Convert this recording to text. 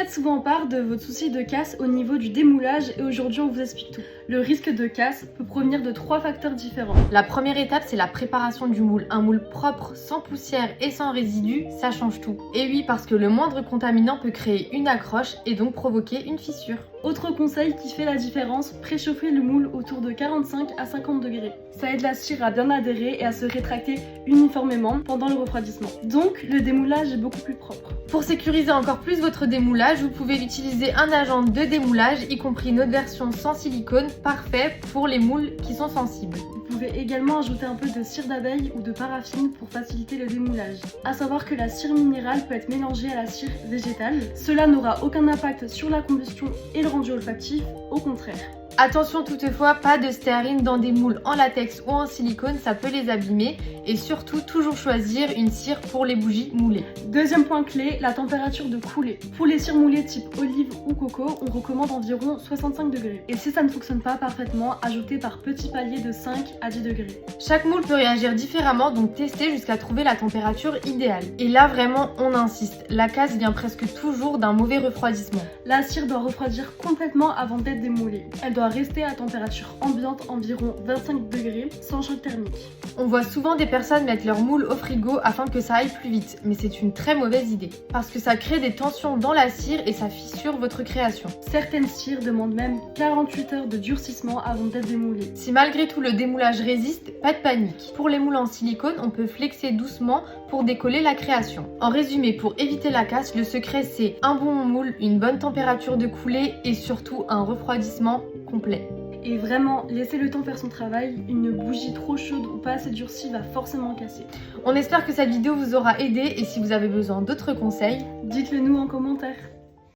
faites souvent part de votre souci de casse au niveau du démoulage et aujourd'hui on vous explique tout. Le risque de casse peut provenir de 3 facteurs différents. La première étape, c'est la préparation du moule. Un moule propre, sans poussière et sans résidus, ça change tout. Et oui, parce que le moindre contaminant peut créer une accroche et donc provoquer une fissure. Autre conseil qui fait la différence, préchauffer le moule autour de 45 à 50 degrés. Ça aide la cire à bien adhérer et à se rétracter uniformément pendant le refroidissement. Donc le démoulage est beaucoup plus propre. Pour sécuriser encore plus votre démoulage, vous pouvez utiliser un agent de démoulage, y compris notre version sans silicone, parfait pour les moules qui sont sensibles. Vous pouvez également ajouter un peu de cire d'abeille ou de paraffine pour faciliter le démoulage. A savoir que la cire minérale peut être mélangée à la cire végétale. Cela n'aura aucun impact sur la combustion et le rendu olfactif, au contraire. Attention toutefois, pas de stéarine dans des moules en latex ou en silicone, ça peut les abîmer. Et surtout, toujours choisir une cire pour les bougies moulées. Deuxième point clé, la température de coulée. Pour les cires moulées type olive ou coco, on recommande environ 65 degrés. Et si ça ne fonctionne pas parfaitement, ajoutez par petits paliers de 5 à 10 degrés. Chaque moule peut réagir différemment, donc testez jusqu'à trouver la température idéale. Et là vraiment, on insiste, la casse vient presque toujours d'un mauvais refroidissement. La cire doit refroidir complètement avant d'être démoulée. Elle doit rester à température ambiante environ 25 degrés sans choc thermique. On voit souvent des personnes mettre leur moule au frigo afin que ça aille plus vite, mais c'est une très mauvaise idée parce que ça crée des tensions dans la cire et ça fissure votre création. Certaines cires demandent même 48 heures de durcissement avant d'être démoulées. Si malgré tout le démoulage résiste, pas de panique. Pour les moules en silicone, on peut flexer doucement pour décoller la création. En résumé, pour éviter la casse, le secret c'est un bon moule, une bonne température de coulée et surtout un refroidissement complet. Et vraiment, laissez le temps faire son travail, une bougie trop chaude ou pas assez durcie va forcément casser. On espère que cette vidéo vous aura aidé et si vous avez besoin d'autres conseils, dites-le nous en commentaire.